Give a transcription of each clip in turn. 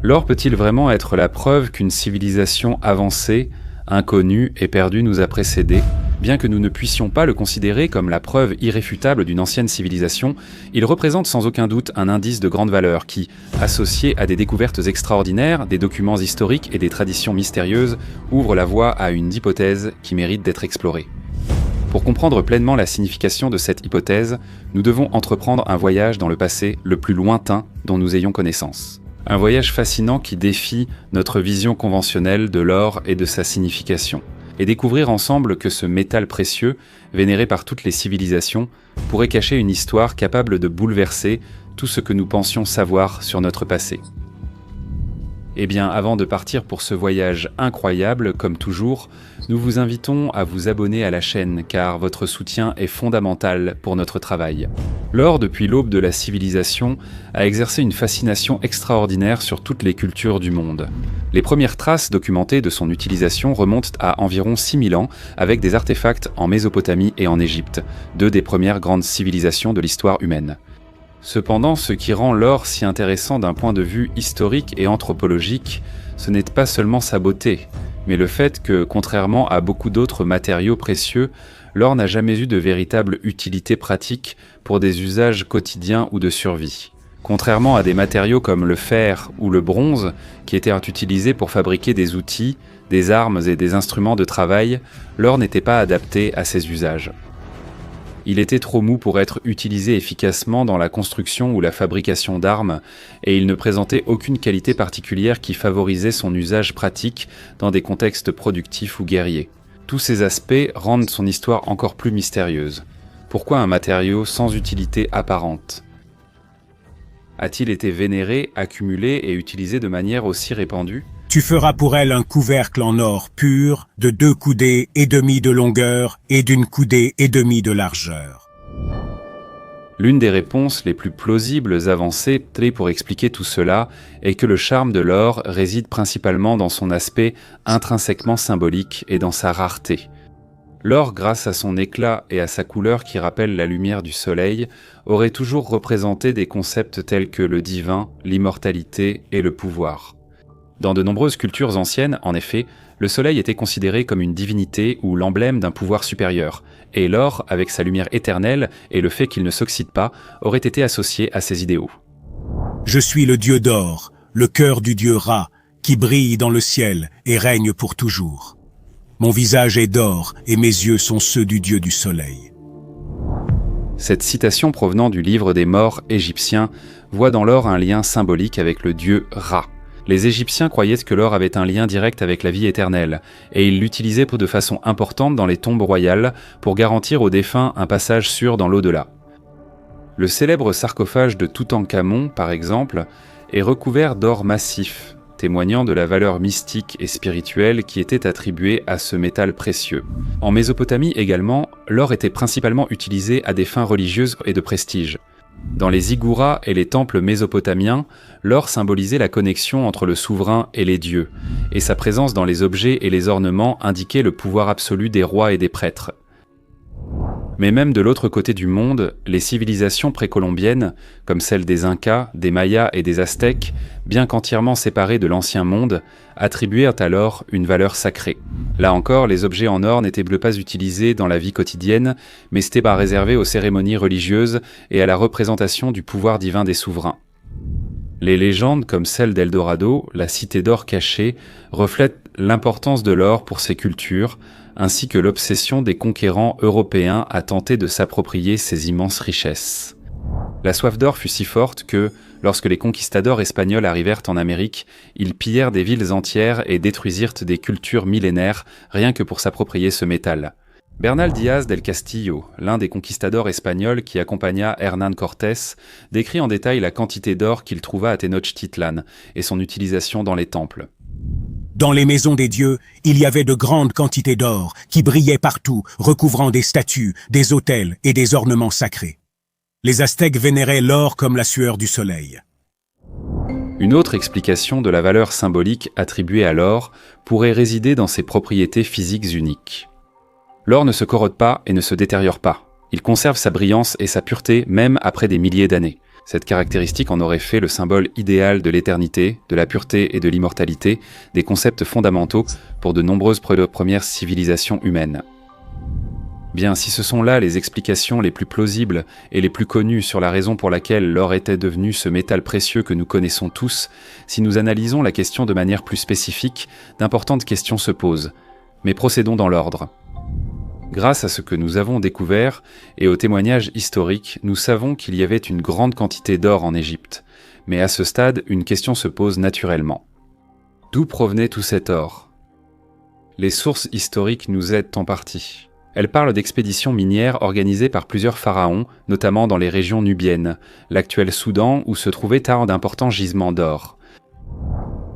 L'or peut-il vraiment être la preuve qu'une civilisation avancée, inconnue et perdue nous a précédés? Bien que nous ne puissions pas le considérer comme la preuve irréfutable d'une ancienne civilisation, il représente sans aucun doute un indice de grande valeur qui, associé à des découvertes extraordinaires, des documents historiques et des traditions mystérieuses, ouvre la voie à une hypothèse qui mérite d'être explorée. Pour comprendre pleinement la signification de cette hypothèse, nous devons entreprendre un voyage dans le passé le plus lointain dont nous ayons connaissance. Un voyage fascinant qui défie notre vision conventionnelle de l'or et de sa signification. Et découvrir ensemble que ce métal précieux, vénéré par toutes les civilisations, pourrait cacher une histoire capable de bouleverser tout ce que nous pensions savoir sur notre passé. Eh bien, avant de partir pour ce voyage incroyable, comme toujours, nous vous invitons à vous abonner à la chaîne car votre soutien est fondamental pour notre travail. L'or, depuis l'aube de la civilisation, a exercé une fascination extraordinaire sur toutes les cultures du monde. Les premières traces documentées de son utilisation remontent à environ 6000 ans avec des artefacts en Mésopotamie et en Égypte, deux des premières grandes civilisations de l'histoire humaine. Cependant, ce qui rend l'or si intéressant d'un point de vue historique et anthropologique, ce n'est pas seulement sa beauté, mais le fait que, contrairement à beaucoup d'autres matériaux précieux, l'or n'a jamais eu de véritable utilité pratique pour des usages quotidiens ou de survie. Contrairement à des matériaux comme le fer ou le bronze, qui étaient utilisés pour fabriquer des outils, des armes et des instruments de travail, l'or n'était pas adapté à ces usages. Il était trop mou pour être utilisé efficacement dans la construction ou la fabrication d'armes, et il ne présentait aucune qualité particulière qui favorisait son usage pratique dans des contextes productifs ou guerriers. Tous ces aspects rendent son histoire encore plus mystérieuse. Pourquoi un matériau sans utilité apparente? A-t-il été vénéré, accumulé et utilisé de manière aussi répandue? Tu feras pour elle un couvercle en or pur, de 2 coudées et demi de longueur et d'1 coudée et demie de largeur. L'une des réponses les plus plausibles avancées pour expliquer tout cela est que le charme de l'or réside principalement dans son aspect intrinsèquement symbolique et dans sa rareté. L'or, grâce à son éclat et à sa couleur qui rappelle la lumière du soleil, aurait toujours représenté des concepts tels que le divin, l'immortalité et le pouvoir. Dans de nombreuses cultures anciennes, en effet, le soleil était considéré comme une divinité ou l'emblème d'un pouvoir supérieur, et l'or, avec sa lumière éternelle et le fait qu'il ne s'oxyde pas, aurait été associé à ces idéaux. Je suis le dieu d'or, le cœur du dieu Ra, qui brille dans le ciel et règne pour toujours. Mon visage est d'or et mes yeux sont ceux du dieu du soleil. Cette citation provenant du livre des morts égyptiens voit dans l'or un lien symbolique avec le dieu Ra. Les Égyptiens croyaient que l'or avait un lien direct avec la vie éternelle, et ils l'utilisaient de façon importante dans les tombes royales pour garantir aux défunts un passage sûr dans l'au-delà. Le célèbre sarcophage de Toutankhamon, par exemple, est recouvert d'or massif, témoignant de la valeur mystique et spirituelle qui était attribuée à ce métal précieux. En Mésopotamie également, l'or était principalement utilisé à des fins religieuses et de prestige. Dans les ziggourats et les temples mésopotamiens, l'or symbolisait la connexion entre le souverain et les dieux, et sa présence dans les objets et les ornements indiquait le pouvoir absolu des rois et des prêtres. Mais même de l'autre côté du monde, les civilisations précolombiennes, comme celles des Incas, des Mayas et des Aztèques, bien qu'entièrement séparées de l'ancien monde, attribuèrent à l'or une valeur sacrée. Là encore, les objets en or n'étaient pas utilisés dans la vie quotidienne, mais c'était réservé aux cérémonies religieuses et à la représentation du pouvoir divin des souverains. Les légendes, comme celle d'Eldorado, la cité d'or cachée, reflètent l'importance de l'or pour ces cultures, ainsi que l'obsession des conquérants européens à tenter de s'approprier ces immenses richesses. La soif d'or fut si forte que, lorsque les conquistadors espagnols arrivèrent en Amérique, ils pillèrent des villes entières et détruisirent des cultures millénaires rien que pour s'approprier ce métal. Bernal Díaz del Castillo, l'un des conquistadors espagnols qui accompagna Hernán Cortés, décrit en détail la quantité d'or qu'il trouva à Tenochtitlan et son utilisation dans les temples. Dans les maisons des dieux, il y avait de grandes quantités d'or qui brillaient partout, recouvrant des statues, des autels et des ornements sacrés. Les Aztèques vénéraient l'or comme la sueur du soleil. Une autre explication de la valeur symbolique attribuée à l'or pourrait résider dans ses propriétés physiques uniques. L'or ne se corrode pas et ne se détériore pas. Il conserve sa brillance et sa pureté même après des milliers d'années. Cette caractéristique en aurait fait le symbole idéal de l'éternité, de la pureté et de l'immortalité, des concepts fondamentaux pour de nombreuses premières civilisations humaines. Bien, si ce sont là les explications les plus plausibles et les plus connues sur la raison pour laquelle l'or était devenu ce métal précieux que nous connaissons tous, si nous analysons la question de manière plus spécifique, d'importantes questions se posent. Mais procédons dans l'ordre. Grâce à ce que nous avons découvert et aux témoignages historiques, nous savons qu'il y avait une grande quantité d'or en Égypte. Mais à ce stade, une question se pose naturellement. D'où provenait tout cet or ? Les sources historiques nous aident en partie. Elles parlent d'expéditions minières organisées par plusieurs pharaons, notamment dans les régions nubiennes, l'actuel Soudan où se trouvaient tant d'importants gisements d'or.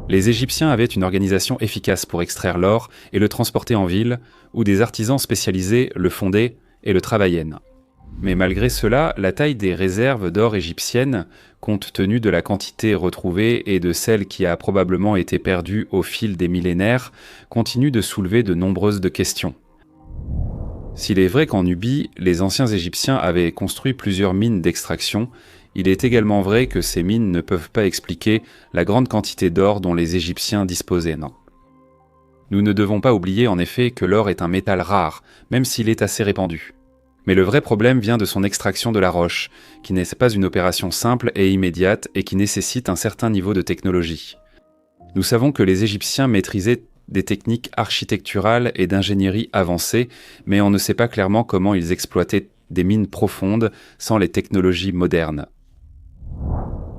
Les Égyptiens avaient une organisation efficace pour extraire l'or et le transporter en ville, où des artisans spécialisés le fondaient et le travaillaient. Mais malgré cela, la taille des réserves d'or égyptiennes, compte tenu de la quantité retrouvée et de celle qui a probablement été perdue au fil des millénaires, continue de soulever de nombreuses questions. S'il est vrai qu'en Nubie, les anciens Égyptiens avaient construit plusieurs mines d'extraction, il est également vrai que ces mines ne peuvent pas expliquer la grande quantité d'or dont les Égyptiens disposaient. Nous ne devons pas oublier en effet que l'or est un métal rare, même s'il est assez répandu. Mais le vrai problème vient de son extraction de la roche, qui n'est pas une opération simple et immédiate et qui nécessite un certain niveau de technologie. Nous savons que les Égyptiens maîtrisaient des techniques architecturales et d'ingénierie avancées, mais on ne sait pas clairement comment ils exploitaient des mines profondes sans les technologies modernes.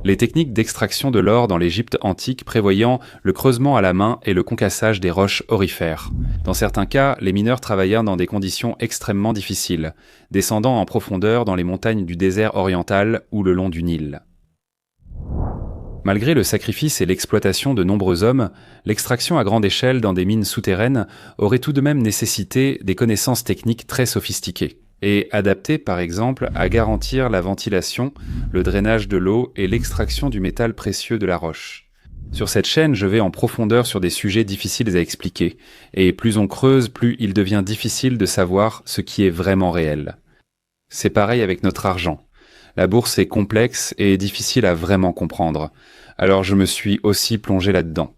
Les techniques d'extraction de l'or dans l'Égypte antique prévoyant le creusement à la main et le concassage des roches aurifères. Dans certains cas, les mineurs travaillèrent dans des conditions extrêmement difficiles, descendant en profondeur dans les montagnes du désert oriental ou le long du Nil. Malgré le sacrifice et l'exploitation de nombreux hommes, l'extraction à grande échelle dans des mines souterraines aurait tout de même nécessité des connaissances techniques très sophistiquées et adaptées par exemple à garantir la ventilation, le drainage de l'eau et l'extraction du métal précieux de la roche. Sur cette chaîne, je vais en profondeur sur des sujets difficiles à expliquer, et plus on creuse, plus il devient difficile de savoir ce qui est vraiment réel. C'est pareil avec notre argent. La bourse est complexe et difficile à vraiment comprendre, alors je me suis aussi plongé là-dedans.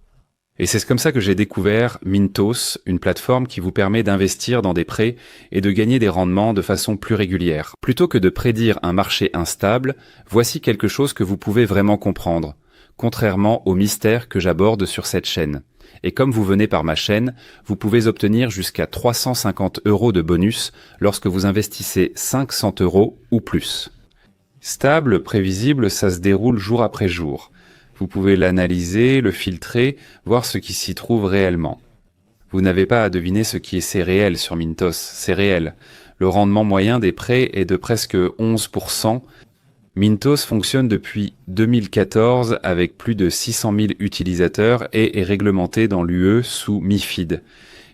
Et c'est comme ça que j'ai découvert Mintos, une plateforme qui vous permet d'investir dans des prêts et de gagner des rendements de façon plus régulière. Plutôt que de prédire un marché instable, voici quelque chose que vous pouvez vraiment comprendre, contrairement aux mystères que j'aborde sur cette chaîne. Et comme vous venez par ma chaîne, vous pouvez obtenir jusqu'à 350 € de bonus lorsque vous investissez 500 € ou plus. Stable, prévisible, ça se déroule jour après jour. Vous pouvez l'analyser, le filtrer, voir ce qui s'y trouve réellement. Vous n'avez pas à deviner ce qui est réel sur Mintos, c'est réel. Le rendement moyen des prêts est de presque 11%. Mintos fonctionne depuis 2014 avec plus de 600 000 utilisateurs et est réglementé dans l'UE sous MiFID.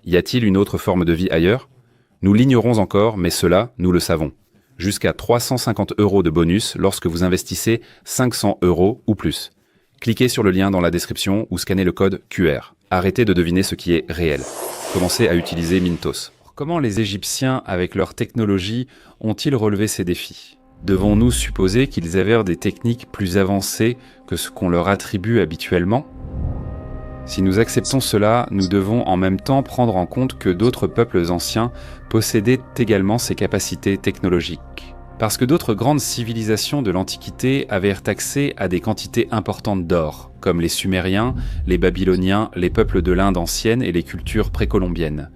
Y a-t-il une autre forme de vie ailleurs ? Nous l'ignorons encore, mais cela, nous le savons. Jusqu'à 350 € de bonus lorsque vous investissez 500 € ou plus. Cliquez sur le lien dans la description ou scannez le code QR. Arrêtez de deviner ce qui est réel. Commencez à utiliser Mintos. Comment les Égyptiens, avec leur technologie, ont-ils relevé ces défis ? Devons-nous supposer qu'ils avaient des techniques plus avancées que ce qu'on leur attribue habituellement ? Si nous acceptons cela, nous devons en même temps prendre en compte que d'autres peuples anciens possédaient également ces capacités technologiques. Parce que d'autres grandes civilisations de l'Antiquité avaient accès à des quantités importantes d'or, comme les Sumériens, les Babyloniens, les peuples de l'Inde ancienne et les cultures précolombiennes.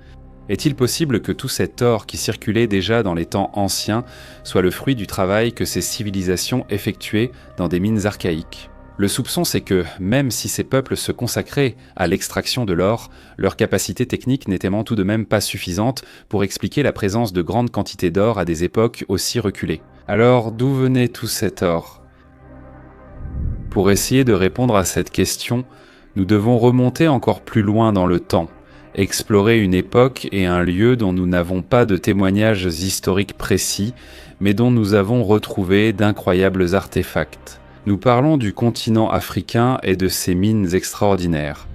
Est-il possible que tout cet or qui circulait déjà dans les temps anciens soit le fruit du travail que ces civilisations effectuaient dans des mines archaïques ? Le soupçon, c'est que, même si ces peuples se consacraient à l'extraction de l'or, leur capacité technique n'était tout de même pas suffisante pour expliquer la présence de grandes quantités d'or à des époques aussi reculées. Alors, d'où venait tout cet or ? Pour essayer de répondre à cette question, nous devons remonter encore plus loin dans le temps, explorer une époque et un lieu dont nous n'avons pas de témoignages historiques précis, mais dont nous avons retrouvé d'incroyables artefacts. Nous parlons du continent africain et de ses mines extraordinaires.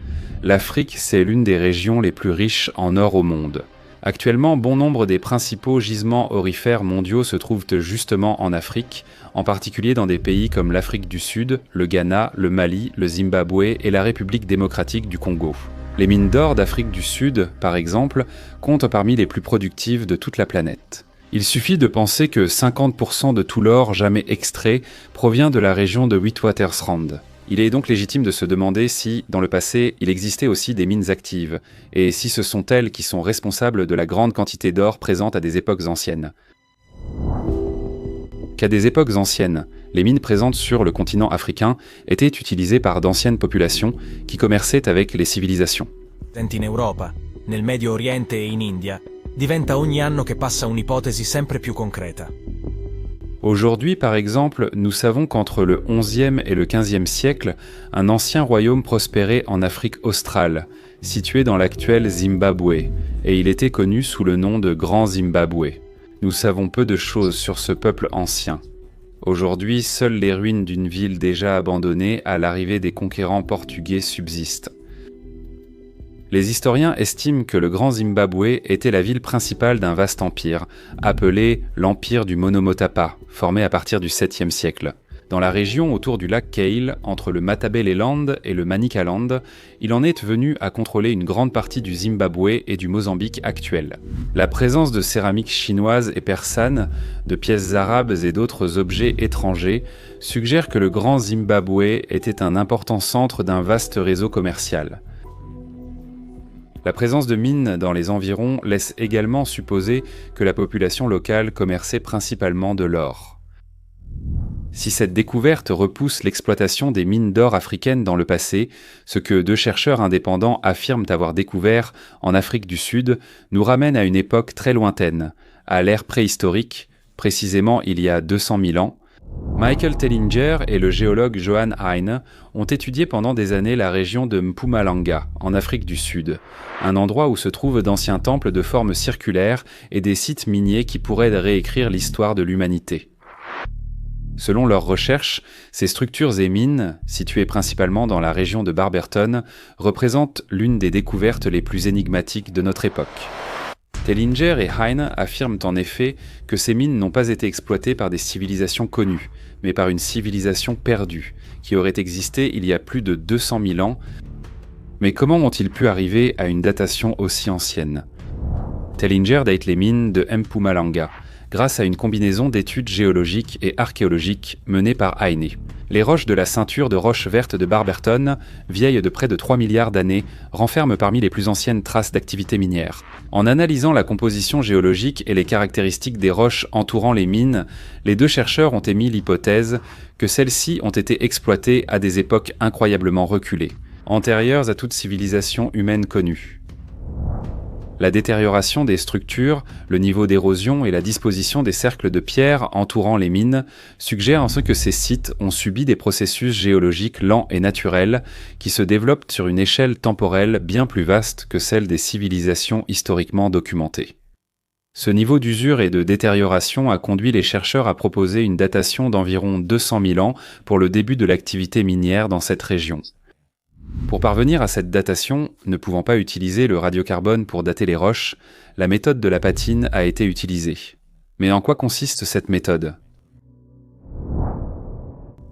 L'Afrique, c'est l'une des régions les plus riches en or au monde. Actuellement, bon nombre des principaux gisements aurifères mondiaux se trouvent justement en Afrique, en particulier dans des pays comme l'Afrique du Sud, le Ghana, le Mali, le Zimbabwe et la République démocratique du Congo. Les mines d'or d'Afrique du Sud, par exemple, comptent parmi les plus productives de toute la planète. Il suffit de penser que 50% de tout l'or jamais extrait provient de la région de Witwatersrand. Il est donc légitime de se demander si, dans le passé, il existait aussi des mines actives, et si ce sont elles qui sont responsables de la grande quantité d'or présente à des époques anciennes. Qu'à des époques anciennes, les mines présentes sur le continent africain étaient utilisées par d'anciennes populations qui commerçaient avec les civilisations. In Europa, nel Medio Oriente e in India, diventa ogni anno che passa un'ipotesi sempre più concreta. Aujourd'hui, par exemple, nous savons qu'entre le XIe et le XVe siècle, un ancien royaume prospérait en Afrique australe, situé dans l'actuel Zimbabwe, et il était connu sous le nom de Grand Zimbabwe. Nous savons peu de choses sur ce peuple ancien. Aujourd'hui, seules les ruines d'une ville déjà abandonnée à l'arrivée des conquérants portugais subsistent. Les historiens estiment que le Grand Zimbabwe était la ville principale d'un vaste empire, appelé l'Empire du Monomotapa, formé à partir du 7e siècle. Dans la région autour du lac Kale, entre le Matabeleland et le Manicaland, il en est venu à contrôler une grande partie du Zimbabwe et du Mozambique actuel. La présence de céramiques chinoises et persanes, de pièces arabes et d'autres objets étrangers suggère que le Grand Zimbabwe était un important centre d'un vaste réseau commercial. La présence de mines dans les environs laisse également supposer que la population locale commerçait principalement de l'or. Si cette découverte repousse l'exploitation des mines d'or africaines dans le passé, ce que deux chercheurs indépendants affirment avoir découvert en Afrique du Sud nous ramène à une époque très lointaine, à l'ère préhistorique, précisément il y a 200 000 ans. Michael Tellinger et le géologue Johan Hein ont étudié pendant des années la région de Mpumalanga, en Afrique du Sud, un endroit où se trouvent d'anciens temples de forme circulaire et des sites miniers qui pourraient réécrire l'histoire de l'humanité. Selon leurs recherches, ces structures et mines, situées principalement dans la région de Barberton, représentent l'une des découvertes les plus énigmatiques de notre époque. Tellinger et Hein affirment en effet que ces mines n'ont pas été exploitées par des civilisations connues, mais par une civilisation perdue, qui aurait existé il y a plus de 200 000 ans. Mais comment ont-ils pu arriver à une datation aussi ancienne ? Tellinger date les mines de Mpumalanga, grâce à une combinaison d'études géologiques et archéologiques menées par Hein. Les roches de la ceinture de roches vertes de Barberton, vieilles de près de 3 milliards d'années, renferment parmi les plus anciennes traces d'activité minière. En analysant la composition géologique et les caractéristiques des roches entourant les mines, les deux chercheurs ont émis l'hypothèse que celles-ci ont été exploitées à des époques incroyablement reculées, antérieures à toute civilisation humaine connue. La détérioration des structures, le niveau d'érosion et la disposition des cercles de pierre entourant les mines suggèrent en ce que ces sites ont subi des processus géologiques lents et naturels qui se développent sur une échelle temporelle bien plus vaste que celle des civilisations historiquement documentées. Ce niveau d'usure et de détérioration a conduit les chercheurs à proposer une datation d'environ 200 000 ans pour le début de l'activité minière dans cette région. Pour parvenir à cette datation, ne pouvant pas utiliser le radiocarbone pour dater les roches, la méthode de la patine a été utilisée. Mais en quoi consiste cette méthode ?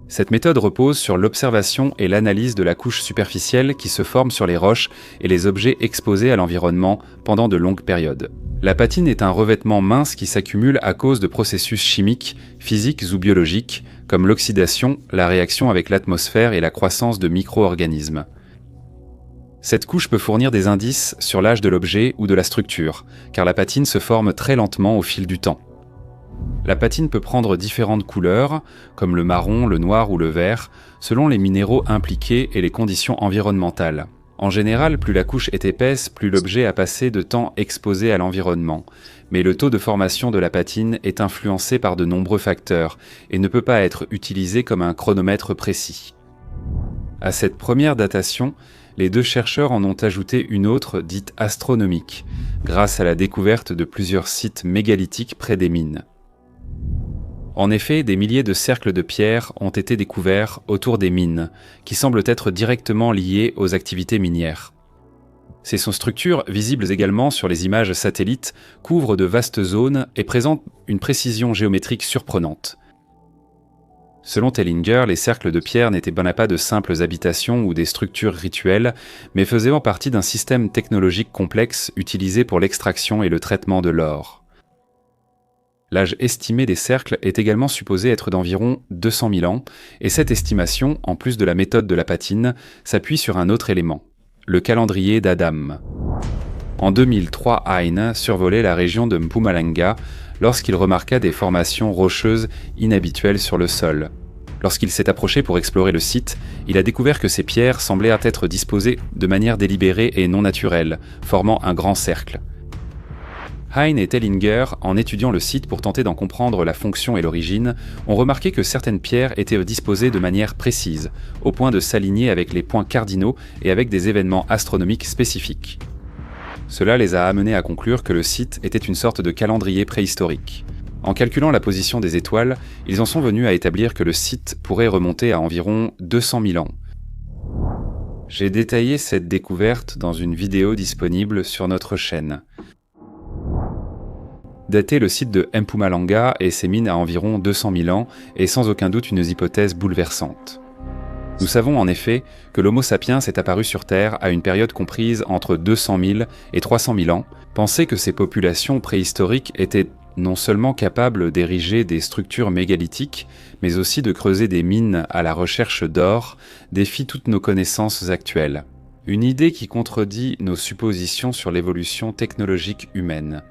Cette méthode repose sur l'observation et l'analyse de la couche superficielle qui se forme sur les roches et les objets exposés à l'environnement pendant de longues périodes. La patine est un revêtement mince qui s'accumule à cause de processus chimiques, physiques ou biologiques, comme l'oxydation, la réaction avec l'atmosphère et la croissance de micro-organismes. Cette couche peut fournir des indices sur l'âge de l'objet ou de la structure, car la patine se forme très lentement au fil du temps. La patine peut prendre différentes couleurs, comme le marron, le noir ou le vert, selon les minéraux impliqués et les conditions environnementales. En général, plus la couche est épaisse, plus l'objet a passé de temps exposé à l'environnement. Mais le taux de formation de la patine est influencé par de nombreux facteurs et ne peut pas être utilisé comme un chronomètre précis. À cette première datation, les deux chercheurs en ont ajouté une autre dite astronomique, grâce à la découverte de plusieurs sites mégalithiques près des mines. En effet, des milliers de cercles de pierre ont été découverts autour des mines, qui semblent être directement liés aux activités minières. Ces structures, visibles également sur les images satellites, couvrent de vastes zones et présentent une précision géométrique surprenante. Selon Tellinger, les cercles de pierre n'étaient pas de simples habitations ou des structures rituelles, mais faisaient partie d'un système technologique complexe utilisé pour l'extraction et le traitement de l'or. L'âge estimé des cercles est également supposé être d'environ 200 000 ans, et cette estimation, en plus de la méthode de la patine, s'appuie sur un autre élément, le calendrier d'Adam. En 2003, Hein survolait la région de Mpumalanga lorsqu'il remarqua des formations rocheuses inhabituelles sur le sol. Lorsqu'il s'est approché pour explorer le site, il a découvert que ces pierres semblaient être disposées de manière délibérée et non naturelle, formant un grand cercle. Hein et Tellinger, en étudiant le site pour tenter d'en comprendre la fonction et l'origine, ont remarqué que certaines pierres étaient disposées de manière précise, au point de s'aligner avec les points cardinaux et avec des événements astronomiques spécifiques. Cela les a amenés à conclure que le site était une sorte de calendrier préhistorique. En calculant la position des étoiles, ils en sont venus à établir que le site pourrait remonter à environ 200 000 ans. J'ai détaillé cette découverte dans une vidéo disponible sur notre chaîne. Dater le site de Mpumalanga et ses mines à environ 200 000 ans est sans aucun doute une hypothèse bouleversante. Nous savons en effet que l'Homo sapiens est apparu sur Terre à une période comprise entre 200 000 et 300 000 ans. Penser que ces populations préhistoriques étaient non seulement capables d'ériger des structures mégalithiques, mais aussi de creuser des mines à la recherche d'or, défie toutes nos connaissances actuelles. Une idée qui contredit nos suppositions sur l'évolution technologique humaine.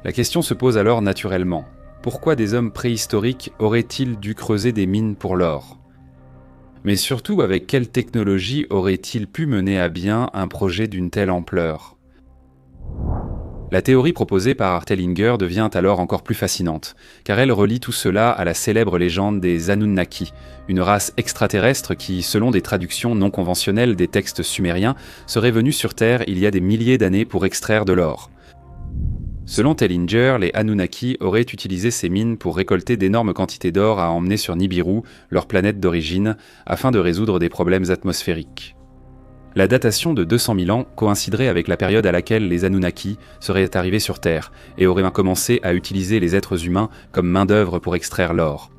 La question se pose alors naturellement. Pourquoi des hommes préhistoriques auraient-ils dû creuser des mines pour l'or ? Mais surtout, avec quelle technologie auraient-ils pu mener à bien un projet d'une telle ampleur ? La théorie proposée par Tellinger devient alors encore plus fascinante, car elle relie tout cela à la célèbre légende des Anunnaki, une race extraterrestre qui, selon des traductions non conventionnelles des textes sumériens, serait venue sur Terre il y a des milliers d'années pour extraire de l'or. Selon Tellinger, les Anunnaki auraient utilisé ces mines pour récolter d'énormes quantités d'or à emmener sur Nibiru, leur planète d'origine, afin de résoudre des problèmes atmosphériques. La datation de 200 000 ans coïnciderait avec la période à laquelle les Anunnaki seraient arrivés sur Terre et auraient commencé à utiliser les êtres humains comme main-d'œuvre pour extraire l'or.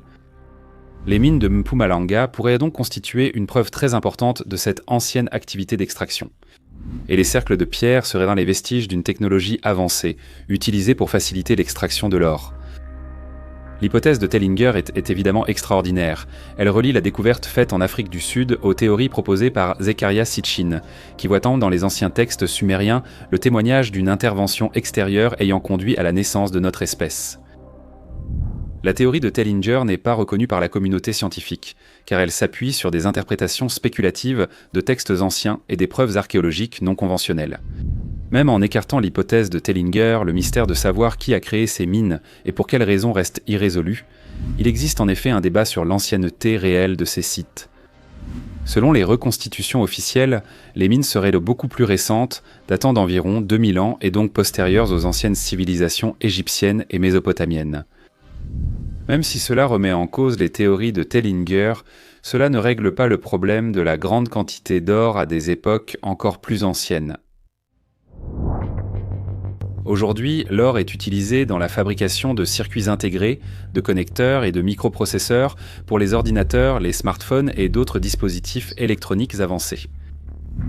Les mines de Mpumalanga pourraient donc constituer une preuve très importante de cette ancienne activité d'extraction. Et les cercles de pierre seraient dans les vestiges d'une technologie avancée, utilisée pour faciliter l'extraction de l'or. L'hypothèse de Tellinger est évidemment extraordinaire. Elle relie la découverte faite en Afrique du Sud aux théories proposées par Zecharia Sitchin, qui voit dans les anciens textes sumériens le témoignage d'une intervention extérieure ayant conduit à la naissance de notre espèce. La théorie de Tellinger n'est pas reconnue par la communauté scientifique, car elle s'appuie sur des interprétations spéculatives de textes anciens et des preuves archéologiques non conventionnelles. Même en écartant l'hypothèse de Tellinger, le mystère de savoir qui a créé ces mines et pour quelles raisons reste irrésolu, il existe en effet un débat sur l'ancienneté réelle de ces sites. Selon les reconstitutions officielles, les mines seraient beaucoup plus récentes, datant d'environ 2000 ans et donc postérieures aux anciennes civilisations égyptiennes et mésopotamiennes. Même si cela remet en cause les théories de Tellinger, cela ne règle pas le problème de la grande quantité d'or à des époques encore plus anciennes. Aujourd'hui, l'or est utilisé dans la fabrication de circuits intégrés, de connecteurs et de microprocesseurs pour les ordinateurs, les smartphones et d'autres dispositifs électroniques avancés.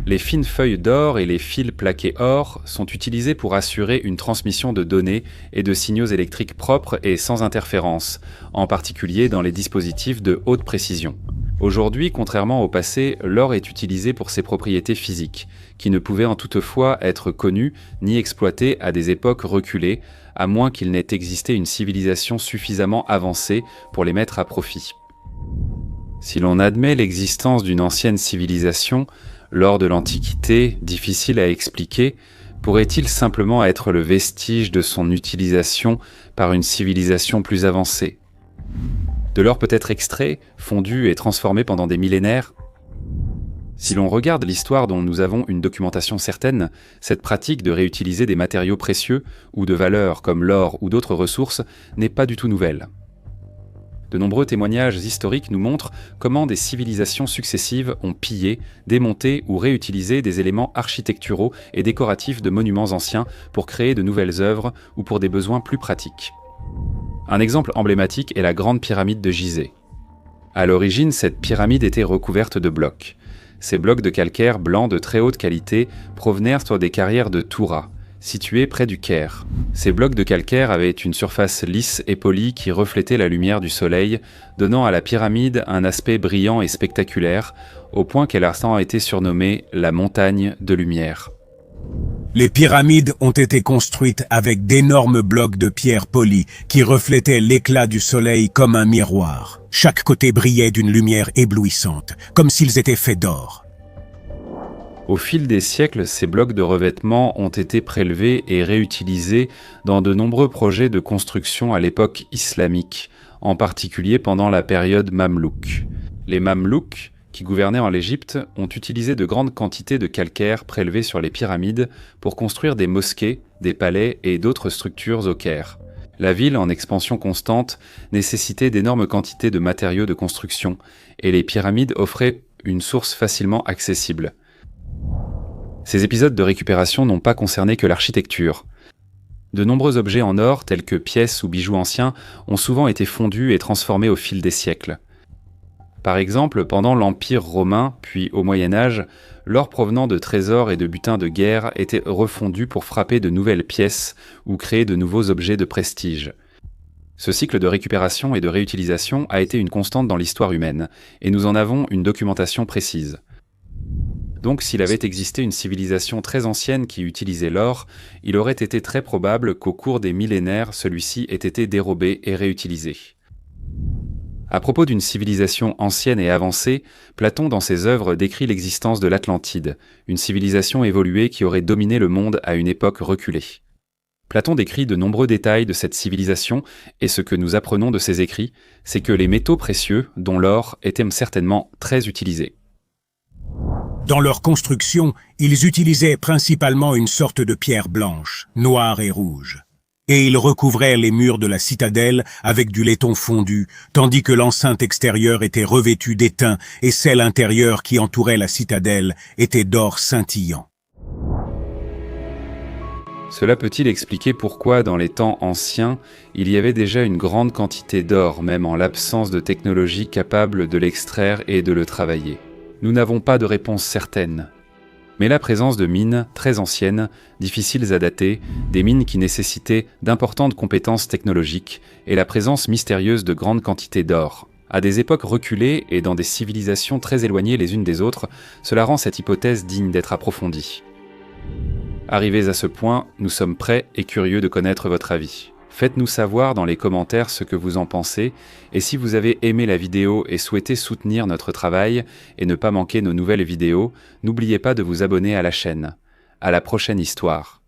Les fines feuilles d'or et les fils plaqués or sont utilisés pour assurer une transmission de données et de signaux électriques propres et sans interférence, en particulier dans les dispositifs de haute précision. Aujourd'hui, contrairement au passé, l'or est utilisé pour ses propriétés physiques, qui ne pouvaient en toutefois être connues ni exploitées à des époques reculées, à moins qu'il n'ait existé une civilisation suffisamment avancée pour les mettre à profit. Si l'on admet l'existence d'une ancienne civilisation, l'or de l'Antiquité, difficile à expliquer, pourrait-il simplement être le vestige de son utilisation par une civilisation plus avancée ? De l'or peut être extrait, fondu et transformé pendant des millénaires ? Si l'on regarde l'histoire dont nous avons une documentation certaine, cette pratique de réutiliser des matériaux précieux ou de valeur comme l'or ou d'autres ressources n'est pas du tout nouvelle. De nombreux témoignages historiques nous montrent comment des civilisations successives ont pillé, démonté ou réutilisé des éléments architecturaux et décoratifs de monuments anciens pour créer de nouvelles œuvres ou pour des besoins plus pratiques. Un exemple emblématique est la Grande Pyramide de Gizeh. À l'origine, cette pyramide était recouverte de blocs. Ces blocs de calcaire blanc de très haute qualité provenèrent des carrières de Toura, situées près du Caire. Ces blocs de calcaire avaient une surface lisse et polie qui reflétait la lumière du soleil, donnant à la pyramide un aspect brillant et spectaculaire, au point qu'elle a été surnommée la montagne de lumière. Les pyramides ont été construites avec d'énormes blocs de pierre polie qui reflétaient l'éclat du soleil comme un miroir. Chaque côté brillait d'une lumière éblouissante, comme s'ils étaient faits d'or. Au fil des siècles, ces blocs de revêtement ont été prélevés et réutilisés dans de nombreux projets de construction à l'époque islamique, en particulier pendant la période Mamelouk. Les Mamelouks, qui gouvernaient en Égypte, ont utilisé de grandes quantités de calcaire prélevés sur les pyramides pour construire des mosquées, des palais et d'autres structures au Caire. La ville, en expansion constante, nécessitait d'énormes quantités de matériaux de construction, et les pyramides offraient une source facilement accessible. Ces épisodes de récupération n'ont pas concerné que l'architecture. De nombreux objets en or, tels que pièces ou bijoux anciens, ont souvent été fondus et transformés au fil des siècles. Par exemple, pendant l'Empire romain, puis au Moyen-Âge, l'or provenant de trésors et de butins de guerre était refondu pour frapper de nouvelles pièces ou créer de nouveaux objets de prestige. Ce cycle de récupération et de réutilisation a été une constante dans l'histoire humaine, et nous en avons une documentation précise. Donc, s'il avait existé une civilisation très ancienne qui utilisait l'or, il aurait été très probable qu'au cours des millénaires, celui-ci ait été dérobé et réutilisé. À propos d'une civilisation ancienne et avancée, Platon dans ses œuvres décrit l'existence de l'Atlantide, une civilisation évoluée qui aurait dominé le monde à une époque reculée. Platon décrit de nombreux détails de cette civilisation, et ce que nous apprenons de ses écrits, c'est que les métaux précieux, dont l'or, étaient certainement très utilisés. Dans leur construction, ils utilisaient principalement une sorte de pierre blanche, noire et rouge. Et ils recouvraient les murs de la citadelle avec du laiton fondu, tandis que l'enceinte extérieure était revêtue d'étain et celle intérieure qui entourait la citadelle était d'or scintillant. Cela peut-il expliquer pourquoi, dans les temps anciens, il y avait déjà une grande quantité d'or, même en l'absence de technologie capable de l'extraire et de le travailler? Nous n'avons pas de réponse certaine. Mais la présence de mines très anciennes, difficiles à dater, des mines qui nécessitaient d'importantes compétences technologiques, et la présence mystérieuse de grandes quantités d'or. À des époques reculées et dans des civilisations très éloignées les unes des autres, cela rend cette hypothèse digne d'être approfondie. Arrivés à ce point, nous sommes prêts et curieux de connaître votre avis. Faites-nous savoir dans les commentaires ce que vous en pensez, et si vous avez aimé la vidéo et souhaitez soutenir notre travail et ne pas manquer nos nouvelles vidéos, n'oubliez pas de vous abonner à la chaîne. À la prochaine histoire.